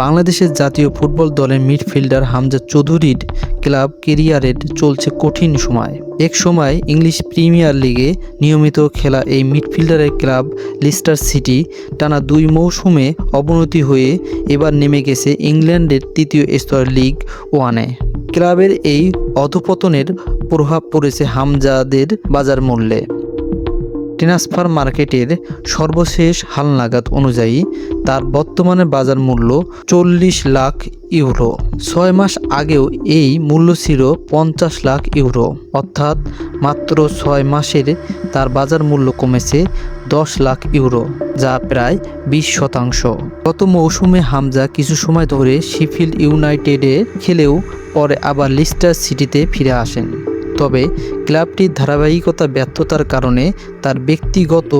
বাংলাদেশের জাতীয় ফুটবল দলের মিডফিল্ডার হামজা চৌধুরীর ক্লাব ক্যারিয়ারের চলছে কঠিন সময়। এক সময় ইংলিশ প্রিমিয়ার লিগে নিয়মিত খেলা এই মিডফিল্ডারের ক্লাব লিস্টার সিটি টানা 2 মৌসুমে অবনতি হয়ে এবার নেমে গেছে ইংল্যান্ডের 3য় স্তরের লিগ ওয়ানে। ক্লাবের এই অধপতনের প্রভাব পড়েছে হামজাদের বাজার মূল্যে। ট্রান্সফার মার্কেটের সর্বশেষ হালনাগাদ অনুযায়ী তার বর্তমানে বাজার মূল্য 40 লাখ ইউরো। 6 মাস আগেও এই মূল্য ছিল 50 লাখ ইউরো, অর্থাৎ মাত্র 6 মাসের তার বাজার মূল্য কমেছে 10 লাখ ইউরো, যা প্রায় 20%। গত মৌসুমে হামজা কিছু সময় ধরে শেফিল্ড ইউনাইটেডে খেলেও পরে আবার লিস্টার সিটিতে ফিরে আসেন। তবে ক্লাবটির ধারাবাহিকতা ব্যর্থতার কারণে তার ব্যক্তিগত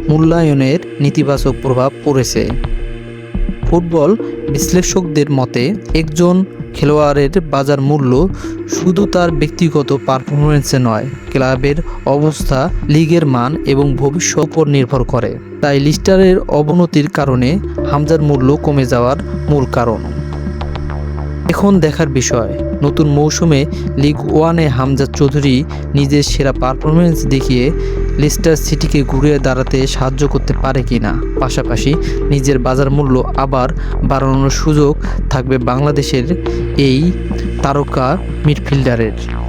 মূল্যায়নের নেতিবাচক প্রভাব পড়েছে। ফুটবল বিশ্লেষকদের মতে একজন খেলোয়াড়ের বাজার মূল্য শুধু তার ব্যক্তিগত পারফরমেন্সে নয়, ক্লাবের অবস্থা, লিগের মান এবং ভবিষ্যৎ উপর নির্ভর করে। তাই লিস্টারের অবনতির কারণে হামজার মূল্য কমে যাওয়ার মূল কারণ। এখন দেখার বিষয়, নতুন মৌসুমে লিগ ওয়ানে হামজা চৌধুরী নিজের সেরা পারফরমেন্স দেখিয়ে লিস্টার সিটিকে ঘুরে দাঁড়াতে সাহায্য করতে পারে কিনা। পাশাপাশি নিজের বাজার মূল্য আবার বাড়ানোর সুযোগ থাকবে বাংলাদেশের এই তারকা মিডফিল্ডারের।